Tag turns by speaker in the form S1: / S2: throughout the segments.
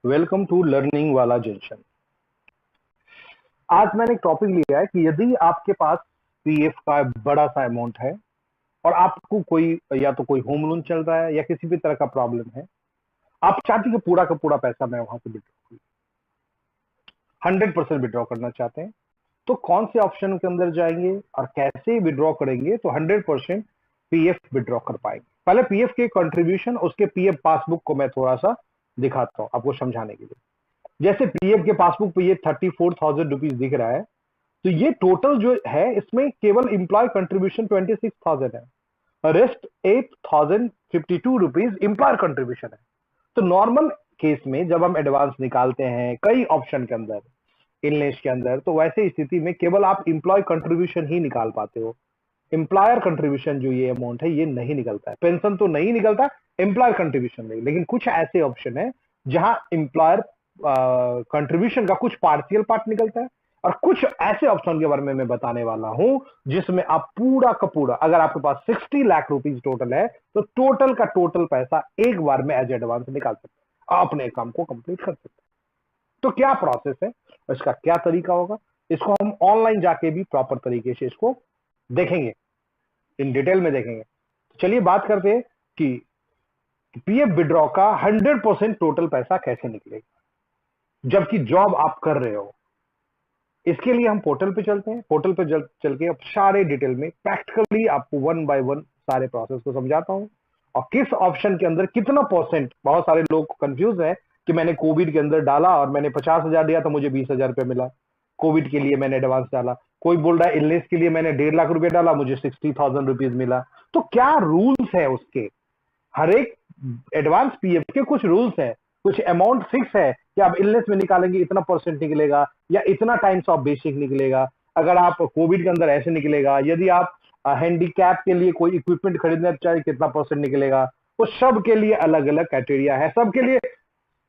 S1: Welcome to learning वाला junction. आज मैंने एक टॉपिक लिया है कि यदि आपके पास पीएफ का बड़ा सा अमाउंट है और आपको कोई या तो कोई होम लोन चल रहा है या किसी भी तरह का प्रॉब्लम है, आप चाहते हैं कि पूरा का पूरा पैसा मैं वहां से विड्रॉ करूं, 100% विड्रॉ करना चाहते हैं, तो कौन से ऑप्शन के अंदर जाएंगे और कैसे विड्रॉ करेंगे तो 100% पीएफ विड्रॉ कर पाएंगे। पहले पीएफ के कंट्रीब्यूशन, उसके पीएफ पासबुक को मैं थोड़ा सा दिखाता हूं आपको समझाने के लिए। जैसे पीएफ के पासबुक पे ये 34,000 रुपीज दिख रहा है, तो ये टोटल जो है इसमें केवल एम्प्लॉय कंट्रीब्यूशन 26,000 है, रेस्ट 8,052 रुपीज एम्प्लॉयर कंट्रीब्यूशन है। तो नॉर्मल केस में जब हम एडवांस निकालते हैं कई ऑप्शन के अंदर, इलनेस के अंदर, तो वैसे स्थिति में केवल आप एम्प्लॉय कंट्रीब्यूशन ही निकाल पाते हो। एम्प्लॉयर कंट्रीब्यूशन जो ये अमाउंट है ये नहीं निकलता है। पेंशन तो नहीं निकलता, एम्प्लॉयर कंट्रीब्यूशन नहीं। लेकिन कुछ ऐसे ऑप्शन है जहां एम्प्लॉयर कंट्रीब्यूशन का कुछ पार्शियल पार्ट निकलता है, और कुछ ऐसे ऑप्शन के बारे में मैं बताने वाला हूं जिसमें आप पूरा का पूरा, अगर आपके पास 60 लाख रुपीज टोटल है तो टोटल का टोटल पैसा एक बार में एज एडवांस निकाल सकते हैं, अपने काम को कंप्लीट कर सकते हैं। तो क्या प्रोसेस है, इसका क्या तरीका होगा, इसको हम ऑनलाइन जाके भी प्रॉपर तरीके से इसको देखेंगे, इन डिटेल में देखेंगे। चलिए बात करते हैं कि पीएफ विड्रॉ का 100% टोटल पैसा कैसे निकलेगा जबकि जॉब आप कर रहे हो। इसके लिए हम पोर्टल पे चलते हैं। पोर्टल पे चल के अब सारे डिटेल में प्रैक्टिकली आपको वन बाय वन सारे प्रोसेस को समझाता हूं, और किस ऑप्शन के अंदर कितना परसेंट। बहुत सारे लोग कंफ्यूज है कि मैंने कोविड के अंदर डाला और मैंने 50,000 दिया तो मुझे 20,000 रुपये मिला, कोविड के लिए मैंने एडवांस डाला। कोई बोल रहा है इलनेस के लिए मैंने 1.5 लाख रुपए डाला, मुझे 60,000 रुपीज मिला। तो क्या रूल्स है उसके, हर एक एडवांस पीएफ के कुछ रूल्स है, कुछ अमाउंट फिक्स है कि आप इलनेस में निकालेंगे इतना परसेंट निकलेगा या इतना टाइम्स ऑफ बेसिक निकलेगा। अगर आप कोविड के अंदर ऐसे निकलेगा, यदि आप हैंडीकैप के लिए कोई इक्विपमेंट खरीदना चाहे कितना परसेंट निकलेगा। वो सब के लिए अलग अलग क्राइटेरिया है, सबके लिए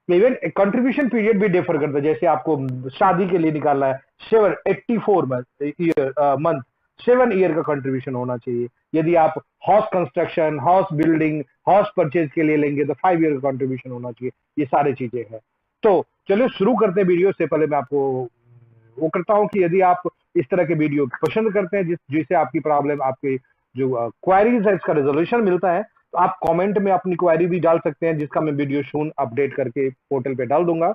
S1: इवन कंट्रीब्यूशन पीरियड भी डिफर करता है। जैसे आपको शादी के लिए निकालना है 84 मंथ, 7 ईयर का कंट्रीब्यूशन होना चाहिए। यदि आप house construction, house building, house purchase के लिए लेंगे तो 5 ईयर का कंट्रीब्यूशन होना चाहिए। ये सारी चीजें हैं। तो चलिए शुरू करते हैं। वीडियो से पहले मैं आपको वो करता हूं कि यदि आप इस तरह के वीडियो पसंद करते हैं जिससे आपकी प्रॉब्लम, आपकी जो क्वेरीज है इसका रेजोल्यूशन मिलता है, तो आप कमेंट में अपनी क्वेरी भी डाल सकते हैं, जिसका मैं वीडियो सून अपडेट करके पोर्टल पे डाल दूंगा।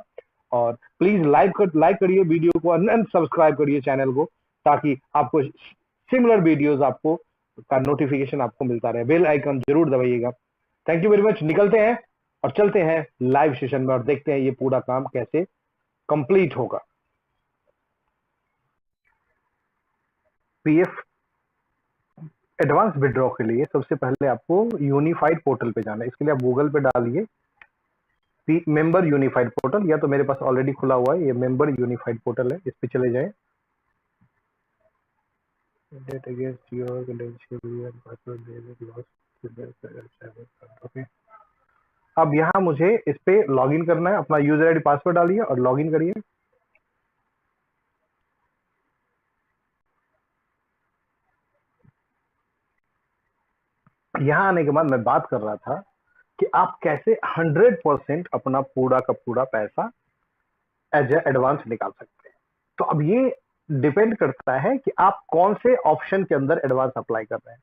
S1: और प्लीज लाइक करिए वीडियो को, एंड सब्सक्राइब करिए चैनल को, ताकि आपको सिमिलर वीडियोस आपको का नोटिफिकेशन आपको मिलता रहे। बेल आइकन जरूर दबाइएगा। Thank you very much. निकलते हैं और चलते हैं लाइव सेशन में और देखते हैं ये पूरा काम कैसे कंप्लीट होगा। पीएफ एडवांस विड्रॉ के लिए सबसे पहले आपको यूनिफाइड पोर्टल पे जाना है। इसके लिए आप गूगल पे डालिए मेंबर यूनिफाइड पोर्टल, या तो मेरे पास ऑलरेडी खुला हुआ है, ये मेंबर यूनिफाइड पोर्टल है, इस पे चले जाएं। ओके, अब यहाँ मुझे इस पे लॉगिन करना है। अपना यूजर आईडी पासवर्ड डालिए और लॉगिन करिए। यहाँ आने के बाद मैं बात कर रहा था कि आप कैसे 100% अपना पूरा का पूरा पैसा एज ए एडवांस निकाल सकते हैं। तो अब ये डिपेंड करता है कि आप कौन से ऑप्शन के अंदर एडवांस अप्लाई कर रहे हैं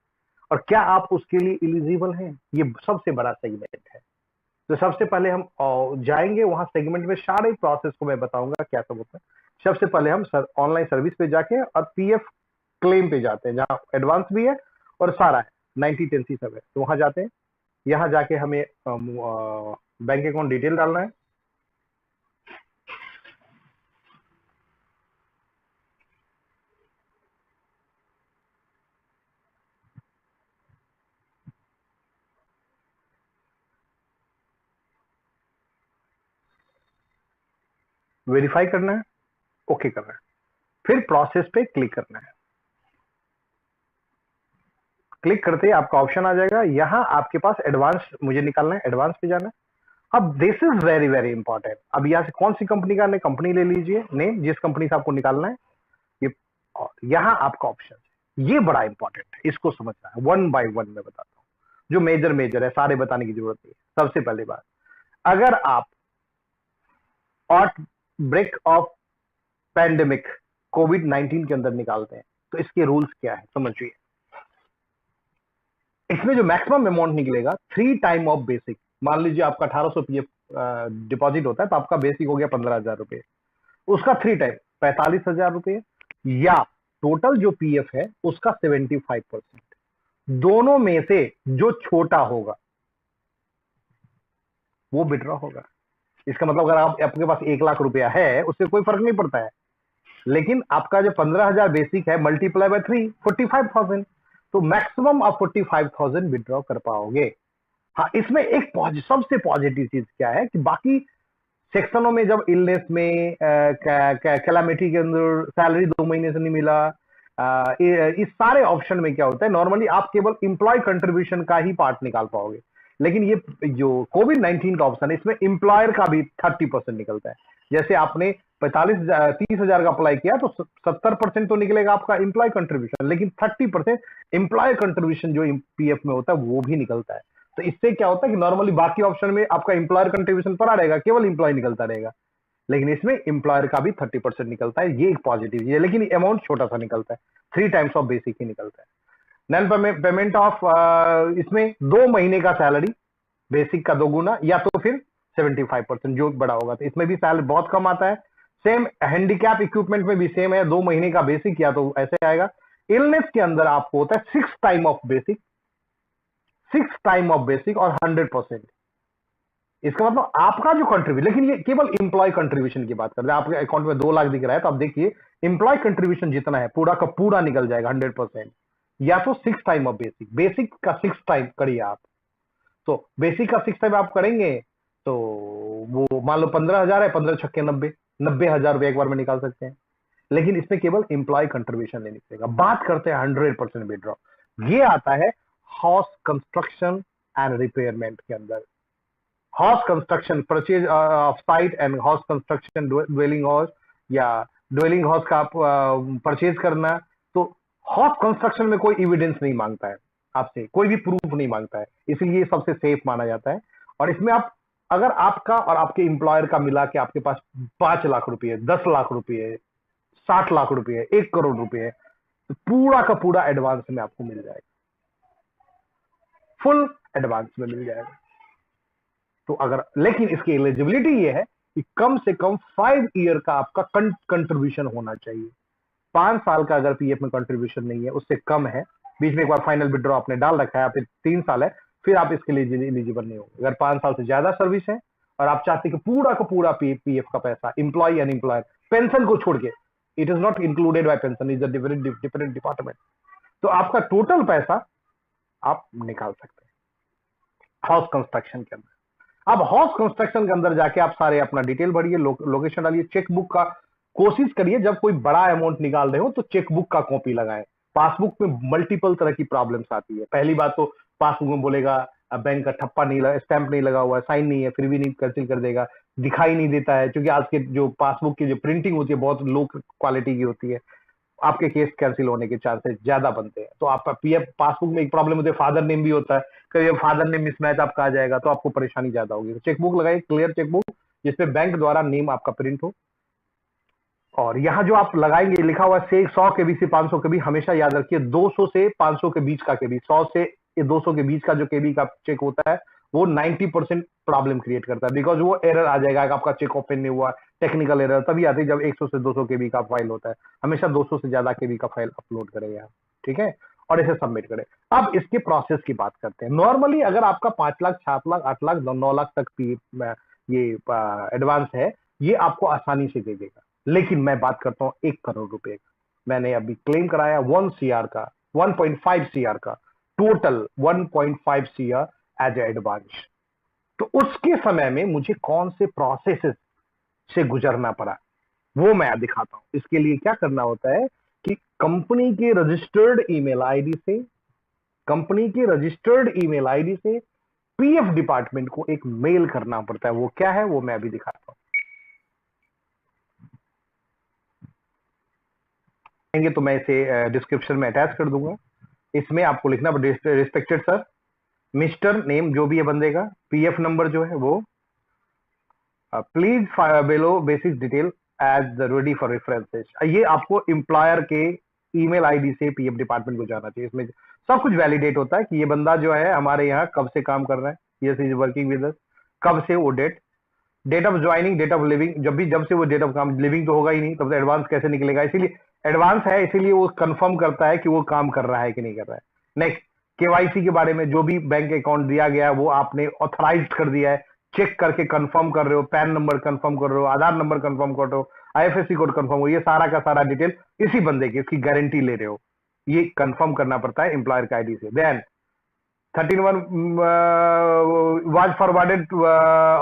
S1: और क्या आप उसके लिए एलिजिबल हैं। ये सबसे बड़ा सेगमेंट है। तो सबसे पहले हम जाएंगे वहां सेगमेंट में, सारे प्रोसेस को मैं बताऊंगा क्या सब होता है। सबसे पहले हम ऑनलाइन सर्विस पे जाके और पीएफ क्लेम पे जाते हैं, जहां एडवांस भी है और सारा है, 90-10 सब है। तो वहां जाते हैं। यहाँ जाके हमें बैंक अकाउंट डिटेल डालना है। वेरीफाई करना है, ओके करना है, फिर प्रोसेस पे क्लिक करना है। क्लिक करते ही आपका ऑप्शन आ जाएगा। यहाँ आपके पास एडवांस मुझे निकालना है, एडवांस पे जाना है। अब this is very very important. अब यहाँ से कौन सी कंपनी का कंपनी ले लीजिए, नेम जिस कंपनी से आपको निकालना है, ये यहाँ आपका ऑप्शन है। ये बड़ा इंपॉर्टेंट है, इसको समझना है। वन बाय वन मैं बताता हूँ, जो मेजर मेजर है, सारे बताने की जरूरत नहीं है। सबसे पहली बात, अगर आप आउटब्रेक ऑफ पैंडेमिक कोविड-19 के अंदर निकालते हैं। तो इसके रूल्स क्या है समझिए। इसमें जो मैक्सिमम अमाउंट निकलेगा 3 टाइम ऑफ बेसिक। मान लीजिए आपका 1800 पीएफ डिपॉजिट होता है तो आपका बेसिक हो गया 15,000 रुपए, उसका 3 टाइम 45,000 रुपए, या टोटल जो पीएफ है उसका 75%, दोनों में से जो छोटा होगा वो विड्रॉ होगा। इसका मतलब अगर आपके पास 1 लाख रुपया है उससे कोई फर्क नहीं पड़ता है, लेकिन आपका जो 15,000 बेसिक है मल्टीप्लाई बाय 3 45,000, तो मैक्सिमम आप 45,000 विड्रॉ कर पाओगे। हाँ, इसमें एक सबसे पॉजिटिव चीज क्या है कि बाकी सेक्शनों में जब इलनेस में कैलामिटी के अंदर सैलरी 2 महीने से नहीं मिला, इस सारे ऑप्शन में क्या होता है, नॉर्मली आप केवल इंप्लॉय कंट्रीब्यूशन का ही पार्ट निकाल पाओगे, लेकिन ये जो कोविड-19 का ऑप्शन है इसमें इंप्लॉयर का भी 30% निकलता है। जैसे आपने 30,000 का अप्लाई किया तो 70% तो निकलेगा आपका इंप्लॉय कंट्रीब्यूशन, लेकिन 30% इंप्लॉय कंट्रीब्यूशन जो पीएफ में होता है वो भी निकलता है। तो इससे क्या होता है कि नॉर्मली बाकी ऑप्शन में आपका इंप्लॉयर कंट्रीब्यूशन पड़ा रहेगा, केवल इंप्लॉय निकलता रहेगा, लेकिन इसमें इंप्लॉयर का भी 30% निकलता है। ये एक पॉजिटिव है, लेकिन अमाउंट छोटा सा निकलता है, 3 टाइम्स ऑफ बेसिक ही निकलता है। नॉन पेमेंट ऑफ, इसमें 2 महीने का सैलरी बेसिक का 2 गुना या तो फिर 75% जो बड़ा होगा, तो इसमें भी सैलरी बहुत कम आता है। सेम हैंडीकैप इक्विपमेंट में भी सेम है, 2 महीने का बेसिक या तो ऐसे आएगा। इलनेस के अंदर आपको होता है 6 time of basic, 6 time of basic और 100%। इसका मतलब आपका जो कंट्रीब्यूशन, लेकिन ये केवल इंप्लॉय कंट्रीब्यूशन की बात कर रहे हैं। आपके अकाउंट में 2 लाख दिख रहा है तो आप देखिए इंप्लॉय कंट्रीब्यूशन जितना है पूरा का पूरा निकल जाएगा 100%, या तो 6 टाइम ऑफ बेसिक, बेसिक का 6 टाइम करिए आप, तो बेसिक का 6 टाइम आप करेंगे तो वो मान लो 15,000 है, 15 छक्के 90,000 रुपए एक बार में निकाल सकते हैं, लेकिन इसमें केवल इंप्लॉय कंट्रीब्यूशन नहीं निकलेगा। बात करते हैं 100% विड्रॉ, ये आता है हाउस कंस्ट्रक्शन एंड रिपेयरमेंट के अंदर। House construction, purchase of site and house construction, dwelling house या ड्वेलिंग हाउस का आप परचेज करना, तो हाउस कंस्ट्रक्शन में कोई एविडेंस नहीं मांगता है आपसे, कोई भी प्रूफ नहीं मांगता है, इसलिए सबसे सेफ माना जाता है। और इसमें आप अगर आपका और आपके इंप्लॉयर का मिला के आपके पास 5 लाख रुपए, 10 लाख रुपए, 60 लाख रुपए, 1 करोड़ रुपए, तो पूरा का पूरा एडवांस में आपको मिल जाएगा, फुल एडवांस में मिल जाएगा। तो अगर, लेकिन इसकी एलिजिबिलिटी ये है कि कम से कम 5 ईयर का आपका कंट्रीब्यूशन होना चाहिए। 5 साल का अगर पीएफ में कंट्रीब्यूशन नहीं है, उससे कम है, बीच में एक बार फाइनल विड्रॉ आपने डाल रखा है, फिर 3 साल है, फिर आप इसके लिए एलिजिबल नहीं होंगे। अगर 5 साल से ज्यादा सर्विस है और आप चाहते हैं कि पूरा का पूरा पीएफ का पैसा, इंप्लॉय एंड एम्प्लॉयर, पेंशन को छोड़ के, it is not included by pension, is a different department, तो आपका टोटल पैसा आप निकाल सकते हैं हाउस कंस्ट्रक्शन के अंदर। अब हाउस कंस्ट्रक्शन के अंदर जाके आप सारे अपना डिटेल भरिए, लोकेशन डालिए, चेकबुक का कोशिश करिए जब कोई बड़ा अमाउंट निकाल रहे हो तो चेकबुक का कॉपी लगाएं। पासबुक में मल्टीपल तरह की प्रॉब्लम्स आती है। पहली बात तो पासबुक में बोलेगा बैंक का ठप्पा नहीं लगा, स्टैंप नहीं लगा हुआ है, साइन नहीं है, फिर भी नहीं कैंसिल कर देगा, दिखाई नहीं देता है, क्योंकि आज के जो पासबुक की जो प्रिंटिंग होती है बहुत लो क्वालिटी की होती है, आपके केस कैंसिल होने के चांसेस ज्यादा बनते हैं। तो आपका पीएफ पासबुक में एक प्रॉब्लम होती है, फादर नेम भी होता है, कभी फादर नेम मिसमैच आपका आ जाएगा तो आपको परेशानी ज्यादा होगी। तो चेकबुक लगाइए, क्लियर चेकबुक जिसपे बैंक द्वारा नेम आपका प्रिंट हो। और यहाँ जो आप लगाएंगे लिखा हुआ है 100 के बी से 500 के बी, हमेशा याद रखिए 200 से 500 के बीच का केबी, 100 से 200 के बीच का जो केबी का चेक होता है वो 90% प्रॉब्लम क्रिएट करता है, बिकॉज वो एरर आ जाएगा, आपका चेक ओपन नहीं हुआ, टेक्निकल एरर तभी आती है जब 100 से 200 केबी का फाइल होता है। हमेशा 200 से ज्यादा केबी का फाइल अपलोड करेगा, ठीक है, और इसे सबमिट करें। अब इसके प्रोसेस की बात करते हैं। नॉर्मली अगर आपका 5 लाख, 7 लाख, 8 लाख, 9 लाख तक ये एडवांस है, ये आपको आसानी से दे देगा, लेकिन मैं बात करता हूँ 1 करोड़ रुपए का। मैंने अभी क्लेम कराया 1 CR का, 1.5 CR का, टोटल 1.5 CR एज एडवांस। तो उसके समय में मुझे कौन से प्रोसेस से गुजरना पड़ा वो मैं दिखाता हूं। इसके लिए क्या करना होता है कि कंपनी के रजिस्टर्ड ईमेल आईडी से, कंपनी के रजिस्टर्ड ईमेल आईडी से पीएफ डिपार्टमेंट को एक मेल करना पड़ता है। वो क्या है वो मैं अभी दिखाता हूं। तो मैं इसे डिस्क्रिप्शन में अटैच कर दूंगा। इसमें आपको लिखना, रिस्पेक्टेड सर, मिस्टर नेम जो भी है बंदे का, पीएफ नंबर जो है वो please below basic detail as ready for references. ये आपको एम्प्लॉयर के ईमेल आईडी से पीएफ डिपार्टमेंट को जाना चाहिए। इसमें सब कुछ वैलिडेट होता है कि ये बंदा जो है हमारे यहाँ कब से काम कर रहा है, yes is working with us, कब से, वो date of joining, date of leaving, जब से वो डेट ऑफ काम, लिविंग तो होगा ही नहीं, तब से एडवांस कैसे निकलेगा। इसीलिए एडवांस है, इसीलिए वो कंफर्म करता है कि वो काम कर रहा है कि नहीं कर रहा है। नेक्स्ट, केवाईसी के बारे में, जो भी बैंक अकाउंट दिया गया है वो आपने ऑथराइज कर दिया है, चेक करके कंफर्म कर रहे हो, पैन नंबर कंफर्म कर रहे हो, आधार नंबर कंफर्म कर रहे हो, आईएफएससी कोड कंफर्म हो, ये सारा का सारा डिटेल इसी बंदे की, इसकी गारंटी ले रहे हो, ये कंफर्म करना पड़ता है एम्प्लॉयर का आईडी से। Then 31 was forwarded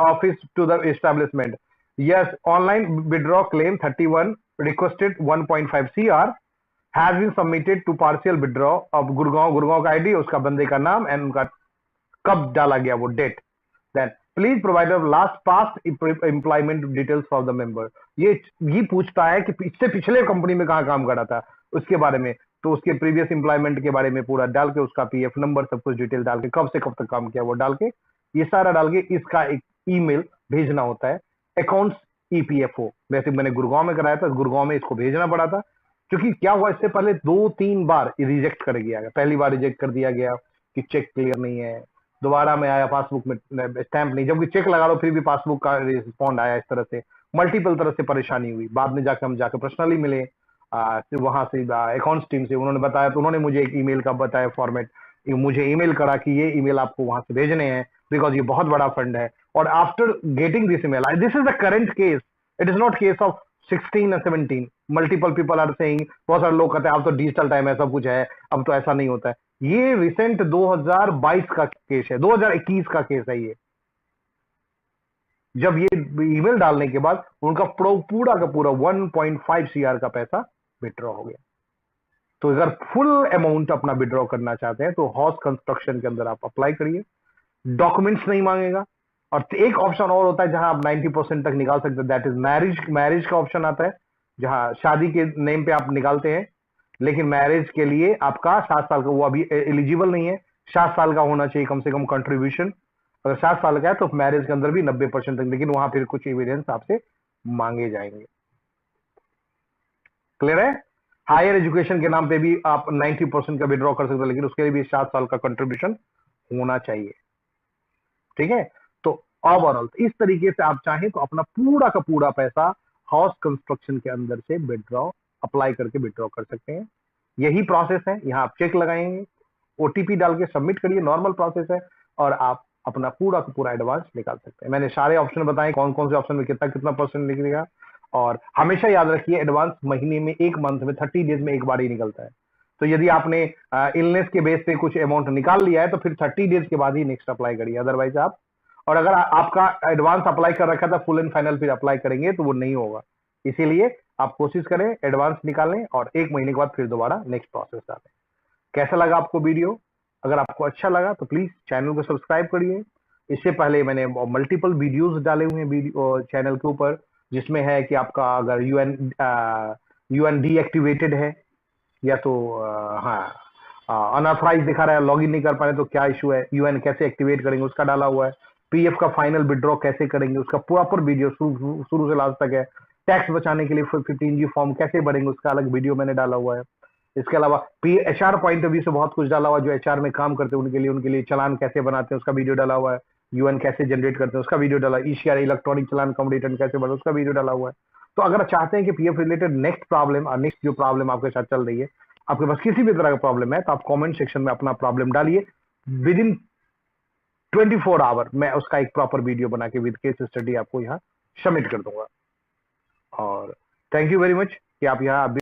S1: office to the establishment. Yes, online withdraw claim 31 requested 1.5 CR has been submitted to partial withdraw of Gurgaon का आईडी, उसका बंदे का नाम एंड उनका कब डाला गया वो date. Then please provide last past employment details for the member. ये पूछता है कि इससे पिछले कंपनी में कहाँ काम करा था उसके बारे में, तो उसके प्रीवियस एम्प्लॉयमेंट के बारे में पूरा डाल के, उसका पीएफ नंबर सब कुछ डिटेल डाल के, कब से कब तक काम किया वो डाल के, ये सारा डाल के इसका एक ईमेल भेजना होता है अकाउंट्स ईपीएफओ। वैसे मैंने गुड़गांव में कराया था, गुड़गांव में इसको भेजना पड़ा था, क्योंकि क्या हुआ इससे पहले 2-3 बार रिजेक्ट कर गया। पहली बार रिजेक्ट कर दिया गया कि चेक क्लियर नहीं है, दोबारा में आया पासबुक में स्टैंप नहीं, जबकि चेक लगा लो फिर भी पासबुक का रिस्पॉन्ड आया। इस तरह से मल्टीपल तरह से परेशानी हुई। बाद में जाकर हम जाकर पर्सनली मिले वहां से अकाउंट्स टीम से, उन्होंने बताया, तो उन्होंने मुझे एक ईमेल का बताया फॉर्मेट, मुझे ईमेल करा कि ये ईमेल आपको वहां से भेजने हैं बिकॉज ये बहुत बड़ा फंड है। और after getting this email, this is the current case, it is not case of 16 और 17। मल्टीपल पीपल आर सेइंग, बहुत सारे लोग कहते हैं अब तो डिजिटल टाइम है, सब कुछ है, अब तो ऐसा नहीं होता है। ये रिसेंट 2022 का केस है, 2021 का केस है ये। जब ये ईमेल डालने के बाद उनका पूरा का पूरा 1.5 CR का पैसा विड्रॉ हो गया। तो अगर फुल अमाउंट अपना विड्रॉ करना चाहते हैं तो हाउस कंस्ट्रक्शन के अंदर आप अप्लाई करिए, डॉक्यूमेंट्स नहीं मांगेगा। और एक ऑप्शन और होता है जहां आप 90% तक निकाल सकते हैं, दैट इज मैरिज का ऑप्शन आता है, जहां शादी के नेम पे आप निकालते हैं, लेकिन मैरिज के लिए आपका 7 साल का, वो अभी एलिजिबल नहीं है, 7 साल का होना चाहिए कम से कम कंट्रीब्यूशन। अगर 7 साल का है तो मैरिज के अंदर भी 90% तक, लेकिन वहां फिर कुछ एविडेंस आपसे मांगे जाएंगे। क्लियर है? हायर एजुकेशन के नाम पे भी आप 90% का विड्रॉ कर सकते हो, लेकिन उसके लिए भी 7 साल का कंट्रीब्यूशन होना चाहिए। ठीक है? तो ओवरऑल इस तरीके से आप चाहें तो अपना पूरा का पूरा पैसा हाउस कंस्ट्रक्शन के अंदर से विड्रॉ अप्लाई करके विड्रॉ कर सकते हैं। यही प्रोसेस है, यहाँ आप चेक लगाएंगे, ओटीपी डाल के सबमिट करिए, नॉर्मल प्रोसेस है, और आप अपना पूरा का पूरा एडवांस निकाल सकते हैं। मैंने सारे ऑप्शन बताए, कौन कौन से ऑप्शन में कितना कितना परसेंट निकलेगा। और हमेशा याद रखिए, एडवांस महीने में, एक मंथ में, 30 डेज में एक बार ही निकलता है। तो यदि आपने इलनेस के बेस पे कुछ अमाउंट निकाल लिया है तो फिर 30 डेज के बाद ही नेक्स्ट अप्लाई करिए, अदरवाइज आप, और अगर आपका एडवांस अप्लाई कर रखा था, फुल एंड फाइनल फिर अप्लाई करेंगे तो वो नहीं होगा। इसीलिए आप कोशिश करें एडवांस निकालें और 1 महीने के बाद फिर दोबारा नेक्स्ट प्रोसेस डालें। कैसा लगा आपको वीडियो? अगर आपको अच्छा लगा तो प्लीज चैनल को सब्सक्राइब करिए। इससे पहले मैंने मल्टीपल वीडियोस डाले हुए हैं चैनल के ऊपर, जिसमें है कि आपका अगर यूएन डीएक्टिवेटेड है, या तो अनऑथराइज दिखा रहा है, लॉगिन नहीं कर पा रहे तो क्या इशू है, यूएन कैसे एक्टिवेट करेंगे उसका डाला हुआ है। पीएफ का फाइनल विड्रॉ कैसे करेंगे उसका प्रॉपर वीडियो शुरू से लास्ट तक है। टैक्स बचाने के लिए 15G फॉर्म कैसे भरेंगे उसका अलग वीडियो मैंने डाला हुआ है। इसके अलावा एचआर पॉइंट ऑफ व्यू से बहुत कुछ डाला हुआ है, जो एचआर में काम करते हैं उनके लिए चालान कैसे बनाते हैं उसका वीडियो डाला हुआ है, यूएन कैसे जनरेट करते हैं उसका वीडियो डाला, ईसीआर इलेक्ट्रॉनिक चालान कम रिटर्न कैसे बना उसका वीडियो डाला हुआ है। तो अगर चाहते हैं कि पीएफ रिलेटेड नेक्स्ट प्रॉब्लम और नेक्स्ट जो प्रॉब्लम आपके साथ चल रही है, आपके पास किसी भी तरह का प्रॉब्लम है, तो आप कमेंट सेक्शन में अपना प्रॉब्लम डालिए, विद इन 24 आवर मैं उसका एक प्रॉपर वीडियो बना के विद केस स्टडी आपको यहाँ सबमिट कर दूंगा। और थैंक यू वेरी मच कि आप यहाँ